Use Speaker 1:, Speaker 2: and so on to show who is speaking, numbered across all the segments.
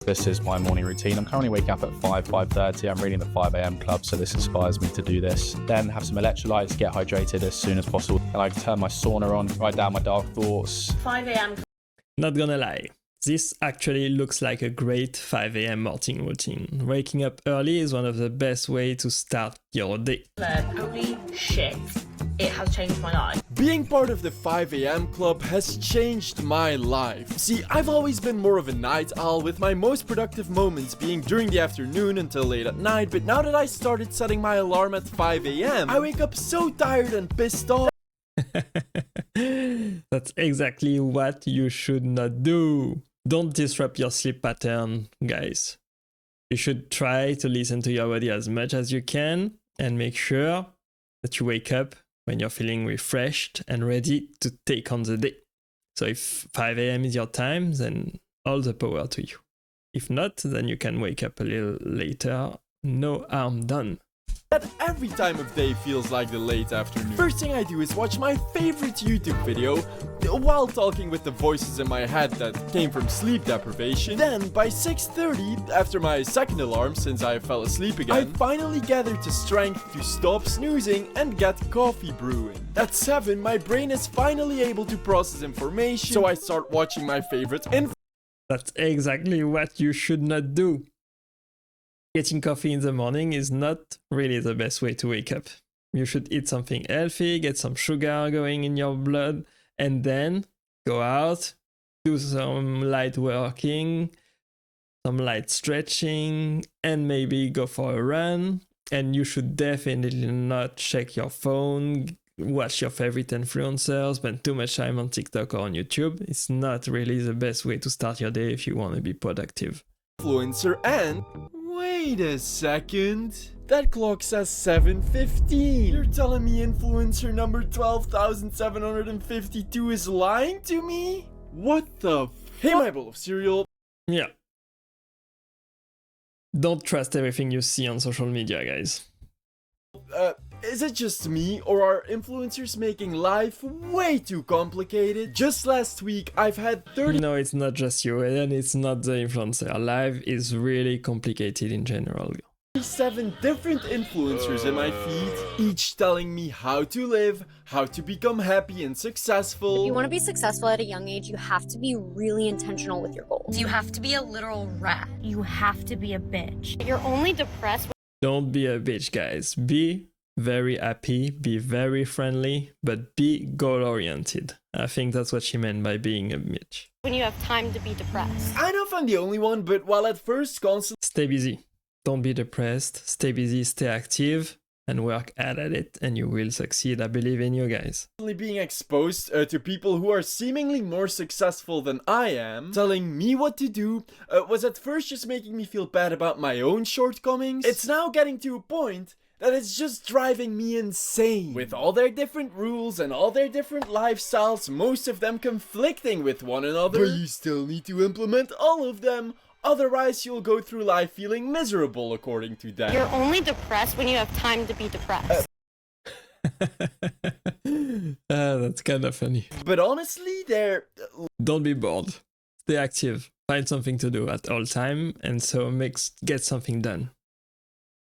Speaker 1: This is my morning routine. I'm currently waking up at 5:30. I'm reading the 5 a.m. club, so this inspires me to do this. Then have some electrolytes, get hydrated as soon as possible. And I turn my sauna on, write down my dark thoughts.
Speaker 2: 5 a.m.
Speaker 3: Not gonna lie, this actually looks like a great 5 a.m. morning routine. Waking up early is one of the best ways to start your day.
Speaker 2: Holy shit, it has changed my life.
Speaker 4: Being part of the 5 a.m. club has changed my life. See, I've always been more of a night owl, with my most productive moments being during the afternoon until late at night, but now that I started setting my alarm at 5 a.m., I wake up so tired and pissed off.
Speaker 3: That's exactly what you should not do. Don't disrupt your sleep pattern, guys. You should try to listen to your body as much as you can and make sure that you wake up when you're feeling refreshed and ready to take on the day. So if 5 a.m. is your time, then all the power to you. If not, then you can wake up a little later. No harm done.
Speaker 4: That every time of day feels like the late afternoon. First thing I do is watch my favorite YouTube video while talking with the voices in my head that came from sleep deprivation. Then by 6:30, after my second alarm since I fell asleep again, I finally gathered the strength to stop snoozing and get coffee brewing. At 7, my brain is finally able to process information, so I start watching my favorite
Speaker 3: That's exactly what you should not do. Getting coffee in the morning is not really the best way to wake up. You should eat something healthy, get some sugar going in your blood, and then go out, do some light working, some light stretching, and maybe go for a run. And you should definitely not check your phone, watch your favorite influencers, spend too much time on TikTok or on YouTube. It's not really the best way to start your day if you want to be productive.
Speaker 4: Influencer. And wait a second, that clock says 7:15. You're telling me influencer number 12,752 is lying to me? What the Hey, my bowl of cereal.
Speaker 3: Yeah. Don't trust everything you see on social media, guys.
Speaker 4: Is it just me, or are influencers making life way too complicated? Just last week, I've had 30-
Speaker 3: No, it's not just you, and it's not the influencer. Life is really complicated in general.
Speaker 4: 7 different influencers in my feed, each telling me how to live, how to become happy and successful.
Speaker 5: If you want to be successful at a young age, you have to be really intentional with your goals.
Speaker 2: You have to be a literal rat. You have to be a bitch.
Speaker 5: You're only depressed.
Speaker 3: Don't be a bitch, guys. Be very happy, be very friendly, but be goal-oriented. I think that's what she meant by being a bitch.
Speaker 5: When you have time to be depressed.
Speaker 4: I know if I'm the only one, but while at first constantly
Speaker 3: Stay busy. Don't be depressed. Stay busy, stay active, and work hard at it, and you will succeed. I believe in you guys.
Speaker 4: being exposed to people who are seemingly more successful than I am, telling me what to do, was at first just making me feel bad about my own shortcomings. It's now getting to a point that it's just driving me insane. With all their different rules and all their different lifestyles, most of them conflicting with one another. But you still need to implement all of them. Otherwise, you'll go through life feeling miserable, according to them.
Speaker 5: You're only depressed when you have time to be depressed.
Speaker 3: That's kind of funny.
Speaker 4: But honestly, they're...
Speaker 3: Don't be bored. Stay active. Find something to do at all time, and so get something done.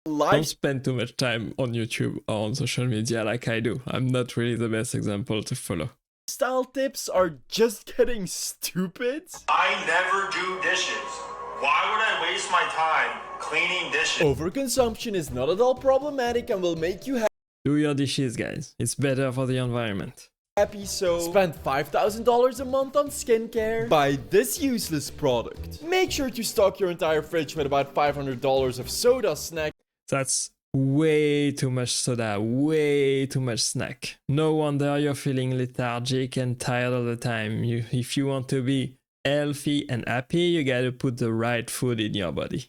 Speaker 3: Don't spend too much time on YouTube or on social media like I do. I'm not really the best example to follow.
Speaker 4: Style tips are just getting stupid.
Speaker 6: I never do dishes. Why would I waste my time cleaning dishes?
Speaker 4: Overconsumption is not at all problematic and will make you
Speaker 3: Do your dishes, guys. It's better for the environment.
Speaker 4: happy, so spend $5,000 a month on skincare. Buy this useless product. Make sure to stock your entire fridge with about $500 of soda snack.
Speaker 3: That's way too much soda, way too much snack. No wonder you're feeling lethargic and tired all the time. If you want to be healthy and happy, you gotta put the right food in your body.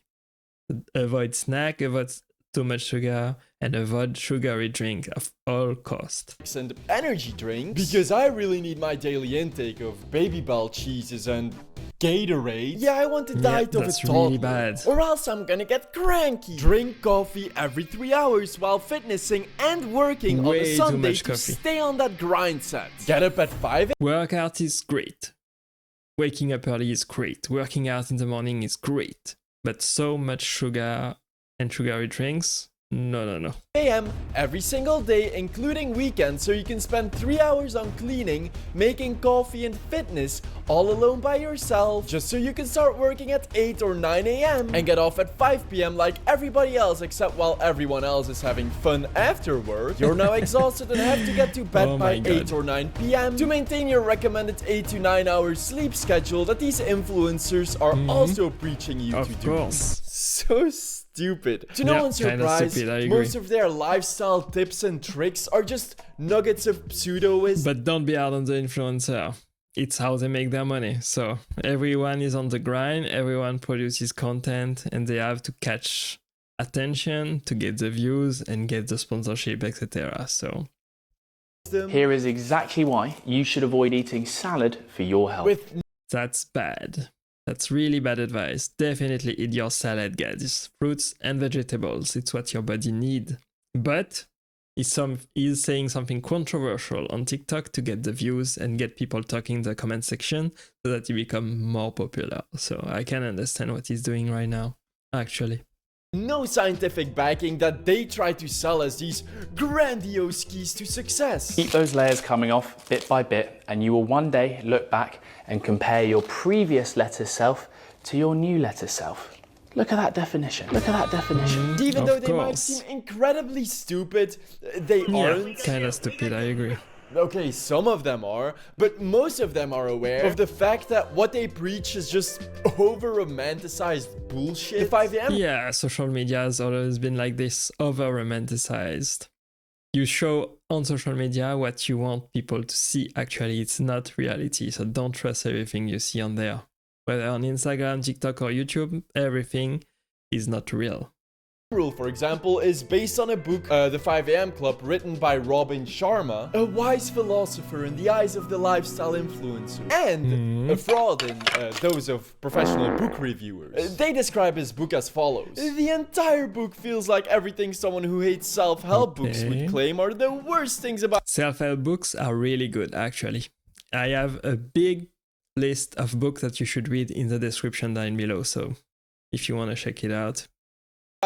Speaker 3: Avoid snack, avoid too much sugar, and avoid sugary drink at all costs.
Speaker 4: And energy drinks, because I really need my daily intake of Baby Bell cheeses and Gatorade. Yeah, I want the diet of a
Speaker 3: that's
Speaker 4: toddler.
Speaker 3: really bad.
Speaker 4: Or else I'm gonna get cranky. Drink coffee every 3 hours while fitnessing and working on a
Speaker 3: Way too
Speaker 4: Sunday
Speaker 3: much
Speaker 4: to
Speaker 3: coffee.
Speaker 4: stay on that grind set. Get up at 5
Speaker 3: Workout is great, waking up early is great. Working out in the morning is great. But so much sugar and sugary drinks, no.
Speaker 4: a.m. every single day, including weekends, so you can spend 3 hours on cleaning, making coffee and fitness all alone by yourself, just so you can start working at 8 or 9 a.m. and get off at 5 p.m. like everybody else, except while everyone else is having fun after work. You're now exhausted and have to get to bed by 8 or 9 p.m. to maintain your recommended 8 to 9 hours sleep schedule that these influencers are also preaching you to do.
Speaker 3: Of course.
Speaker 4: So stupid. To no one's surprise,
Speaker 3: stupid,
Speaker 4: most of their lifestyle tips and tricks are just nuggets of pseudo-wisdom.
Speaker 3: But don't be hard on the influencer. It's how they make their money. So everyone is on the grind, everyone produces content, and they have to catch attention to get the views and get the sponsorship, etc. So
Speaker 7: here is exactly why you should avoid eating salad for your health.
Speaker 3: that's bad. That's really bad advice. Definitely eat your salad, guys. Fruits and vegetables. It's what your body needs. But he's saying something controversial on TikTok to get the views and get people talking in the comment section so that he become more popular. So I can understand what he's doing right now, actually.
Speaker 4: No scientific backing that they try to sell as these grandiose keys to success.
Speaker 7: Keep those layers coming off bit by bit, and you will one day look back and compare your previous letter self to your new letter self. Look at that definition. Look at that definition.
Speaker 4: Even though they might seem incredibly stupid, they aren't.
Speaker 3: Kind of stupid, I agree.
Speaker 4: Okay, some of them are, but most of them are aware of the fact that what they preach is just over-romanticized bullshit. The 5 a.m.
Speaker 3: Yeah, social media has always been like this, over-romanticized. You show on social media what you want people to see. Actually, it's not reality, so don't trust everything you see on there. Whether on Instagram, TikTok, or YouTube, everything is not real.
Speaker 4: Rule, for example, is based on a book, The 5 a.m. Club, written by Robin Sharma, a wise philosopher in the eyes of the lifestyle influencer, and a fraud in those of professional book reviewers. They describe his book as follows. The entire book feels like everything someone who hates self-help books would claim are the worst things about.
Speaker 3: Self-help books are really good, actually. I have a big list of books that you should read in the description down below, so if you want to check it out,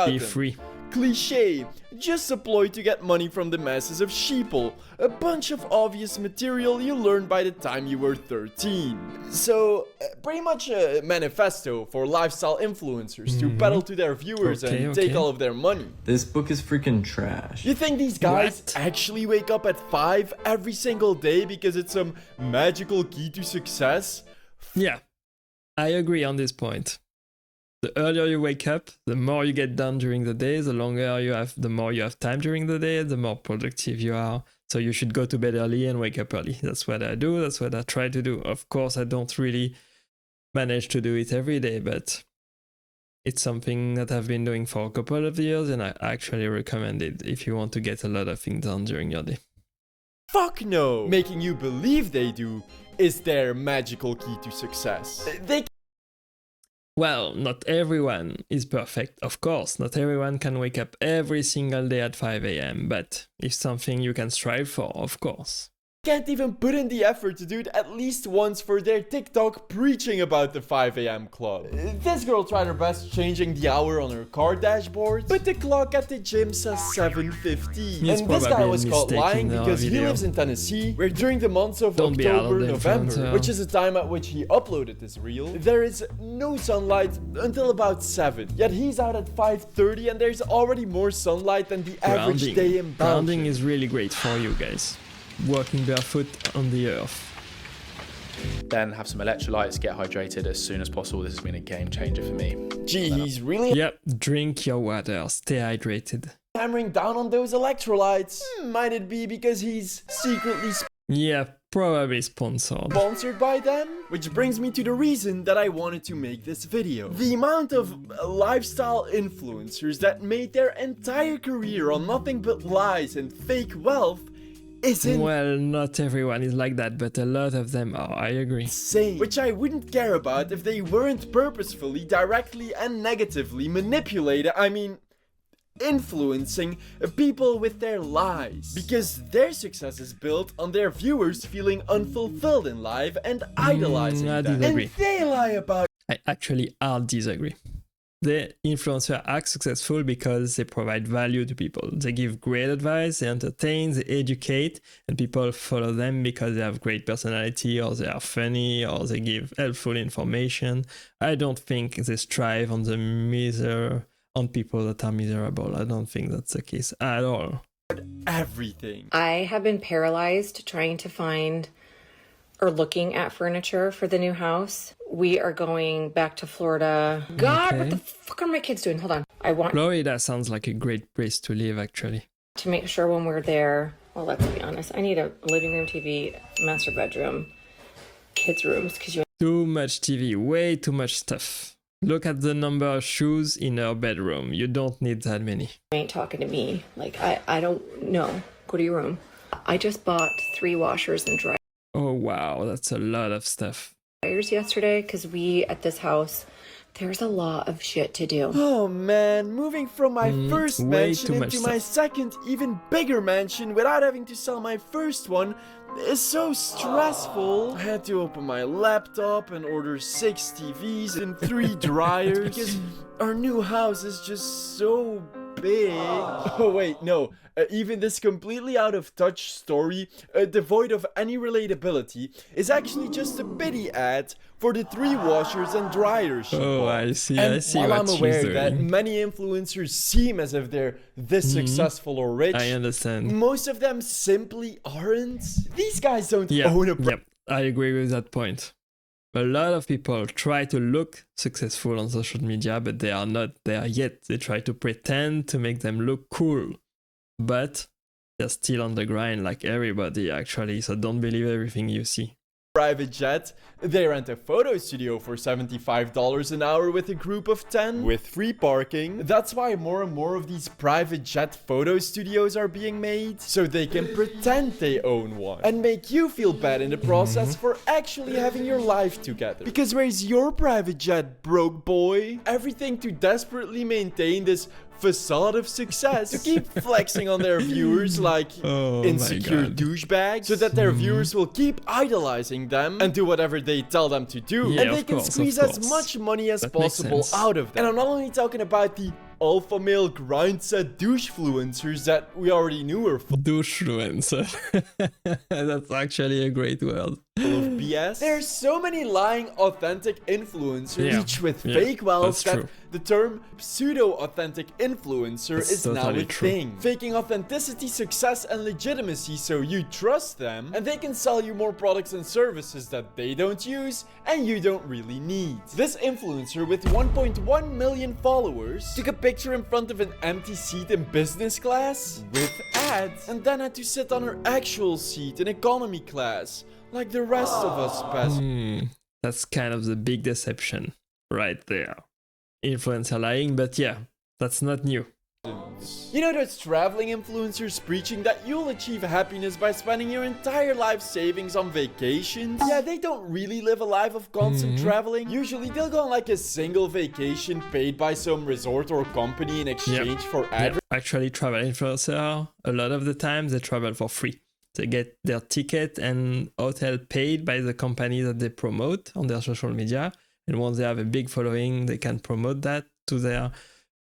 Speaker 3: be free.
Speaker 4: Cliché, just a ploy to get money from the masses of sheeple. A bunch of obvious material you learned by the time you were 13. So, pretty much a manifesto for lifestyle influencers to peddle to their viewers and take all of their money.
Speaker 8: This book is freaking trash.
Speaker 4: You think these guys actually wake up at 5 every single day because it's some magical key to success?
Speaker 3: Yeah, I agree on this point. The earlier you wake up, the more you get done during the day, the more you have time during the day, the more productive you are. So you should go to bed early and wake up early. That's what I do. That's what I try to do. Of course, I don't really manage to do it every day, but it's something that I've been doing for a couple of years, and I actually recommend it if you want to get a lot of things done during your day.
Speaker 4: Fuck no! Making you believe they do is their magical key to success.
Speaker 3: Well, not everyone is perfect, of course. Not everyone can wake up every single day at 5 a.m., but it's something you can strive for, of course.
Speaker 4: Can't even put in the effort to do it at least once for their TikTok preaching about the 5 a.m. club. This girl tried her best changing the hour on her car dashboard, but the clock at the gym says 7:50. And this guy was caught lying because he lives in Tennessee, where during the months of October, November, which is the time at which he uploaded this reel, there is no sunlight until about 7. Yet he's out at 5:30 and there's already more sunlight than the average day in Belgium.
Speaker 3: Grounding is really great for you guys. Walking barefoot on the earth.
Speaker 1: Then have some electrolytes, get hydrated as soon as possible. This has been a game changer for me.
Speaker 4: Gee, he's really
Speaker 3: drink your water, stay hydrated.
Speaker 4: Hammering down on those electrolytes. Might it be because he's secretly
Speaker 3: probably sponsored
Speaker 4: by them? Which brings me to the reason that I wanted to make this video. The amount of lifestyle influencers that made their entire career on nothing but lies and fake wealth isn't...
Speaker 3: Well, not everyone is like that, but a lot of them are, I agree.
Speaker 4: Insane. Which I wouldn't care about if they weren't purposefully, directly and negatively manipulated. I mean, influencing people with their lies. Because their success is built on their viewers feeling unfulfilled in life and idolizing
Speaker 3: I
Speaker 4: them.
Speaker 3: disagree.
Speaker 4: And they lie about
Speaker 3: I actually hard disagree. The influencers are successful because they provide value to people. They give great advice, they entertain, they educate, and people follow them because they have great personality, or they are funny, or they give helpful information. I don't think they strive on on people that are miserable. I don't think that's the case at all.
Speaker 4: everything.
Speaker 9: I have been paralyzed trying to find or looking at furniture for the new house. We are going back to Florida. God,
Speaker 3: Okay.
Speaker 9: what the fuck are my kids doing? Hold on. I want
Speaker 3: Florida sounds like a great place to live, actually.
Speaker 9: to make sure when we're there, well, let's be honest, I need a living room TV, master bedroom, kids' rooms, because you
Speaker 3: Too much TV, way too much stuff. Look at the number of shoes in our bedroom. You don't need that many.
Speaker 9: ain't talking to me. Like, I don't know. Go to your room. I just bought 3 washers and
Speaker 3: Oh wow, that's a lot of stuff.
Speaker 9: dryers yesterday because we, at this house, there's a lot of shit to do.
Speaker 4: Oh man, moving from my first
Speaker 3: way
Speaker 4: mansion
Speaker 3: too much
Speaker 4: into my
Speaker 3: stuff.
Speaker 4: second, even bigger mansion without having to sell my first one is so stressful. I had to open my laptop and order 6 TVs and 3 dryers because our new house is just so big. Oh wait, no. Even this completely out of touch story, devoid of any relatability, is actually just a pity ad for the 3 washers and dryers she
Speaker 3: Oh,
Speaker 4: bought.
Speaker 3: I see
Speaker 4: And while
Speaker 3: what
Speaker 4: I'm
Speaker 3: she's
Speaker 4: aware
Speaker 3: doing.
Speaker 4: that many influencers seem as if they're this successful or rich,
Speaker 3: I understand.
Speaker 4: most of them simply aren't. These guys don't
Speaker 3: Yeah,
Speaker 4: own a
Speaker 3: yep, I agree with that point. A lot of people try to look successful on social media, but they are not there yet. They try to pretend to make them look cool, but they're still on the grind like everybody actually, so don't believe everything you see.
Speaker 4: private jet. They rent a photo studio for $75 an hour with a group of 10 with free parking. That's why more and more of these private jet photo studios are being made, so they can pretend they own one and make you feel bad in the process for actually having your life together. Because where's your private jet, broke boy? Everything to desperately maintain this facade of success, to keep flexing on their viewers like
Speaker 3: Oh my
Speaker 4: insecure
Speaker 3: God.
Speaker 4: douchebags, so that their viewers will keep idolizing them and do whatever they tell them to do,
Speaker 3: Yeah,
Speaker 4: and they
Speaker 3: of
Speaker 4: can
Speaker 3: course, of
Speaker 4: squeeze as
Speaker 3: course.
Speaker 4: much money as
Speaker 3: That makes
Speaker 4: possible
Speaker 3: sense.
Speaker 4: out of them. And I'm not only talking about the alpha male grind set douchefluencers that we already knew were full
Speaker 3: Douchefluencer. That's actually a great word.
Speaker 4: of BS. There's so many lying authentic influencers,
Speaker 3: Yeah,
Speaker 4: each with
Speaker 3: yeah,
Speaker 4: fake wealth,
Speaker 3: that's
Speaker 4: that
Speaker 3: true.
Speaker 4: the term pseudo-authentic influencer
Speaker 3: That's
Speaker 4: is now
Speaker 3: totally
Speaker 4: a
Speaker 3: true.
Speaker 4: thing. Faking authenticity, success, and legitimacy so you trust them, and they can sell you more products and services that they don't use and you don't really need. This influencer with 1.1 million followers took a picture in front of an empty seat in business class with ads, and then had to sit on her actual seat in economy class like the rest of us passengers.
Speaker 3: That's kind of the big deception right there. Influencer lying, but yeah, that's not new.
Speaker 4: You know those traveling influencers preaching that you'll achieve happiness by spending your entire life savings on vacations? Yeah, they don't really live a life of constant traveling. Usually they'll go on like a single vacation paid by some resort or company in exchange for advertising.
Speaker 3: Actually, travel influencer, a lot of the time they travel for free. They get their ticket and hotel paid by the company that they promote on their social media. And once they have a big following, they can promote that to their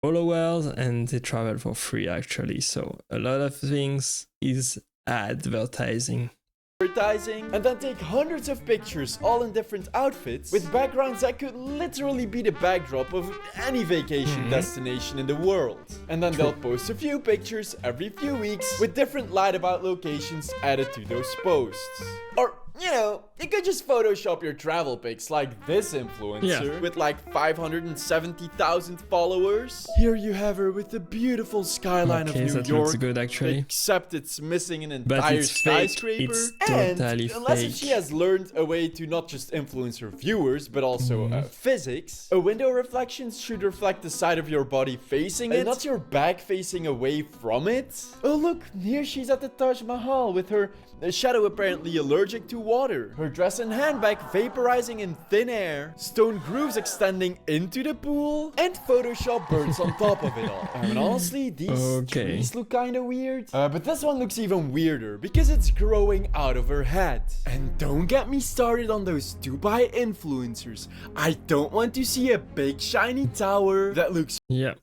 Speaker 3: followers and they travel for free actually. So a lot of things is advertising.
Speaker 4: And then take hundreds of pictures all in different outfits with backgrounds that could literally be the backdrop of any vacation destination in the world. And then they'll post a few pictures every few weeks with different lied about locations added to those posts. Or, you know, you could just Photoshop your travel pics like this influencer with like 570,000 followers. Here you have her with the beautiful skyline
Speaker 3: Okay,
Speaker 4: of New
Speaker 3: that
Speaker 4: York.
Speaker 3: looks good actually.
Speaker 4: Except it's missing an
Speaker 3: But
Speaker 4: entire
Speaker 3: it's fake.
Speaker 4: skyscraper.
Speaker 3: It's
Speaker 4: And
Speaker 3: totally
Speaker 4: unless if
Speaker 3: fake.
Speaker 4: she has learned a way to not just influence her viewers, but also physics, a window reflection should reflect the side of your body facing it, not your back facing away from it. Oh look, here she's at the Taj Mahal with her shadow apparently allergic to water. Her her dress and handbag vaporizing in thin air, stone grooves extending into the pool, and Photoshop birds on top of it all. I mean, honestly, these trees look kinda weird. But this one looks even weirder because it's growing out of her head. And don't get me started on those Dubai influencers. I don't want to see a big shiny tower that looks...
Speaker 3: Yeah.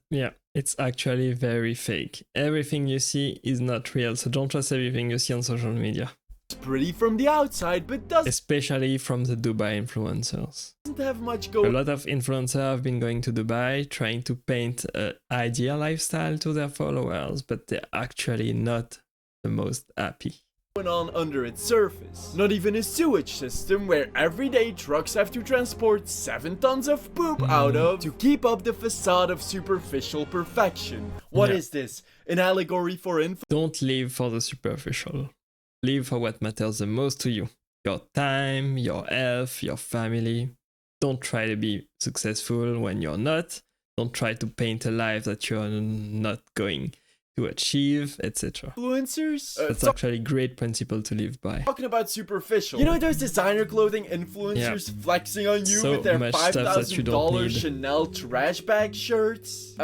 Speaker 3: It's actually very fake. Everything you see is not real, so don't trust everything you see on social media.
Speaker 4: pretty from the outside, but doesn't...
Speaker 3: Especially from the Dubai influencers.
Speaker 4: ...have much going...
Speaker 3: A lot of influencers have been going to Dubai trying to paint an ideal lifestyle to their followers, but they're actually not the most happy.
Speaker 4: ...going on under its surface. Not even a sewage system where everyday trucks have to transport 7 tons of poop out of to keep up the facade of superficial perfection. What is this? An allegory for
Speaker 3: Don't live for the superficial. Live for what matters the most to you. Your time, your health, your family. Don't try to be successful when you're not. Don't try to paint a life that you're not going to achieve, etc.
Speaker 4: Influencers?
Speaker 3: That's actually a great principle to live by.
Speaker 4: Talking about superficial. You know those designer clothing influencers flexing on you with their $5,000 Chanel trash bag shirts?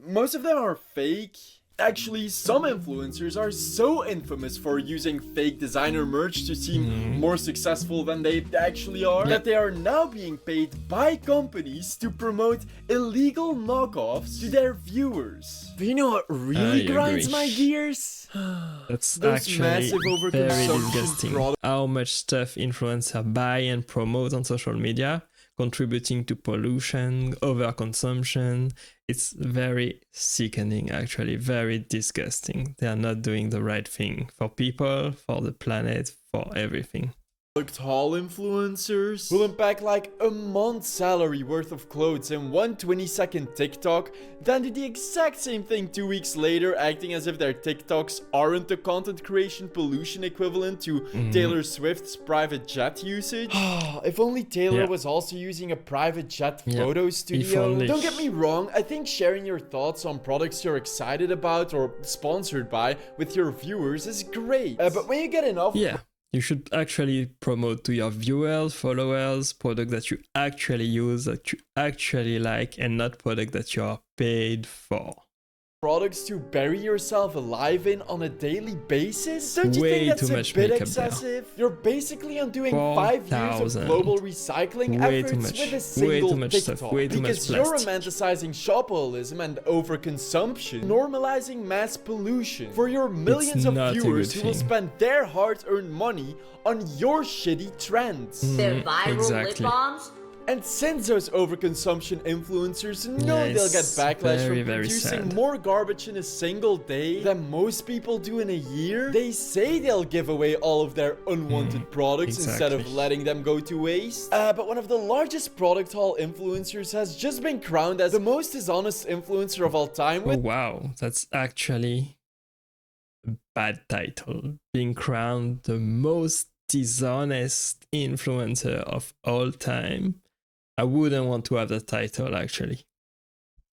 Speaker 4: Most of them are fake. Actually, some influencers are so infamous for using fake designer merch to seem more successful than they actually are, that they are now being paid by companies to promote illegal knockoffs to their viewers. But you know what really grinds my gears?
Speaker 3: That's
Speaker 4: Those
Speaker 3: actually
Speaker 4: massive
Speaker 3: very
Speaker 4: overconsumption
Speaker 3: disgusting. How much stuff influencers buy and promote on social media, contributing to pollution, overconsumption. It's very sickening, actually, very disgusting. They are not doing the right thing for people, for the planet, for everything.
Speaker 4: Tall influencers will unpack like a month's salary worth of clothes in one 20-second TikTok, then do the exact same thing 2 weeks later, acting as if their TikToks aren't the content creation pollution equivalent to Taylor Swift's private jet usage. If only Taylor was also using a private jet photo studio. Don't get me wrong, I think sharing your thoughts on products you're excited about or sponsored by with your viewers is great. But when you get enough...
Speaker 3: You should actually promote to your viewers, followers, product that you actually use, that you actually like, and not product that you are paid for.
Speaker 4: Products to bury yourself alive in on a daily basis? Don't you think that's a bit excessive? You're basically undoing 5 years of global recycling efforts with a single TikTok. Because you're romanticizing shopaholism and overconsumption, normalizing mass pollution for your millions of viewers who will spend their hard-earned money on your shitty trends.
Speaker 2: The viral lip balms?
Speaker 4: And since those overconsumption influencers know they'll get backlash from producing more garbage in a single day than most people do in a year, they say they'll give away all of their unwanted products instead of letting them go to waste. But one of the largest product haul influencers has just been crowned as the most dishonest influencer of all time.
Speaker 3: Oh wow, that's actually a bad title. Being crowned the most dishonest influencer of all time. I wouldn't want to have that title, actually.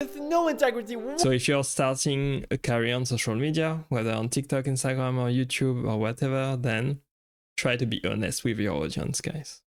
Speaker 4: With no integrity.
Speaker 3: So if you're starting a career on social media, whether on TikTok, Instagram, or YouTube, or whatever, then try to be honest with your audience, guys.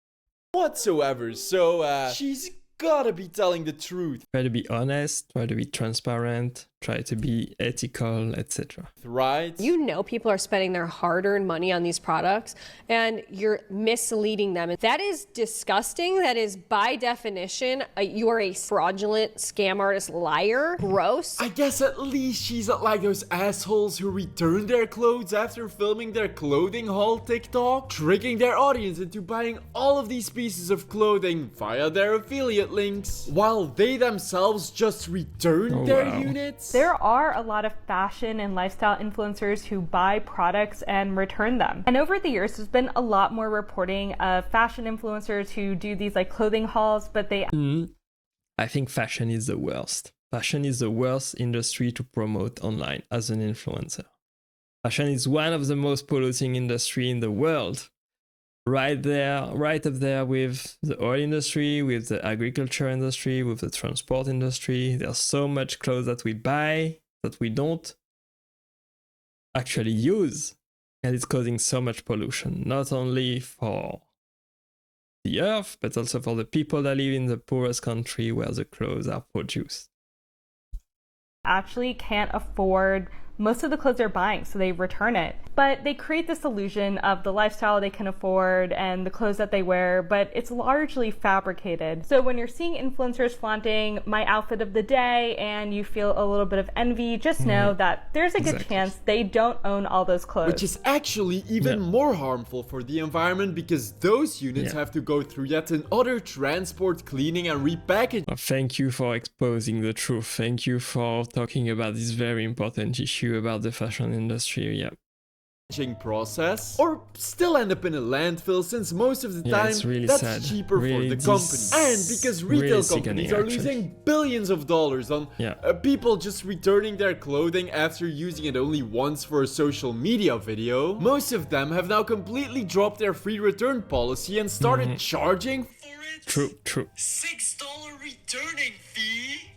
Speaker 4: Whatsoever. So, she's gotta be telling the truth.
Speaker 3: Try to be honest, try to be transparent, try to be ethical, etc.
Speaker 4: Right?
Speaker 10: You know people are spending their hard-earned money on these products and you're misleading them. That is disgusting. That is, by definition, you are a fraudulent scam artist liar. Gross.
Speaker 4: I guess at least she's not like those assholes who return their clothes after filming their clothing haul TikTok, tricking their audience into buying all of these pieces of clothing via their affiliate links, while they themselves just return their units.
Speaker 11: There are a lot of fashion and lifestyle influencers who buy products and return them. And over the years, there's been a lot more reporting of fashion influencers who do these like clothing hauls, but they...
Speaker 3: I think fashion is the worst. Fashion is the worst industry to promote online as an influencer. Fashion is one of the most polluting industry in the world. Right up there with the oil industry, with the agriculture industry, with the transport industry. There's so much clothes that we buy that we don't actually use. And it's causing so much pollution, not only for the earth, but also for the people that live in the poorest country where the clothes are produced.
Speaker 11: Actually can't afford most of the clothes they're buying, so they return it. But they create this illusion of the lifestyle they can afford and the clothes that they wear, but it's largely fabricated. So when you're seeing influencers flaunting my outfit of the day and you feel a little bit of envy, just know that there's a good chance they don't own all those clothes.
Speaker 4: Which is actually even more harmful for the environment, because those units have to go through yet another transport, cleaning and repackaging.
Speaker 3: Well, thank you for exposing the truth. Thank you for talking about this very important issue about the fashion industry. Yeah.
Speaker 4: Process, or still end up in a landfill, since most of the time
Speaker 3: it's really
Speaker 4: that's
Speaker 3: sad.
Speaker 4: cheaper
Speaker 3: Really
Speaker 4: for the company, and because retail companies are losing billions of dollars on people just returning their clothing after using it only once for a social media video. Most of them have now completely dropped their free return policy and started charging for it.
Speaker 3: True.
Speaker 6: $6 returning fee,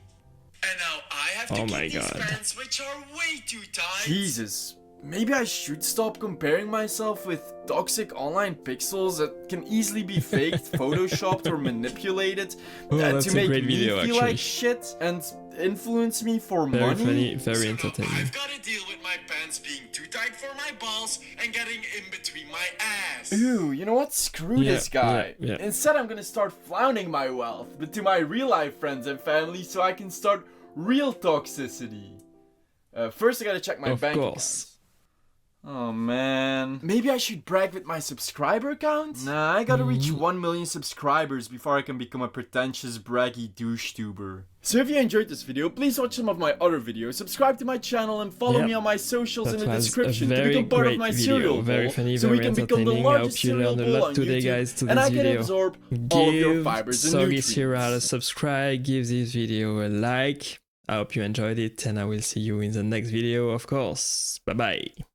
Speaker 6: and now I have to keep these pants, which are way too tight.
Speaker 4: Jesus. Maybe I should stop comparing myself with toxic online pixels that can easily be faked, photoshopped, or manipulated to make me feel like shit and influence me for money.
Speaker 3: Very funny, very entertaining.
Speaker 6: I've got to deal with my pants being too tight for my balls and getting in between my ass.
Speaker 4: Ooh, you know what? Screw this guy. Instead, I'm gonna start flaunting my wealth, but to my real life friends and family, so I can start real toxicity. First, I gotta check my bank account. Oh man. Maybe I should brag with my subscriber count? Nah, I gotta reach 1 million subscribers before I can become a pretentious, braggy douche-tuber. So if you enjoyed this video, please watch some of my other videos, subscribe to my channel, and follow me on my socials in the description to become part of my cereal bowl, so we can become the largest cereal bowl on YouTube, and I can absorb all of your fibers and nutrients.
Speaker 3: Soggy Cereal a subscribe, give this video a like. I hope you enjoyed it, and I will see you in the next video, of course. Bye bye.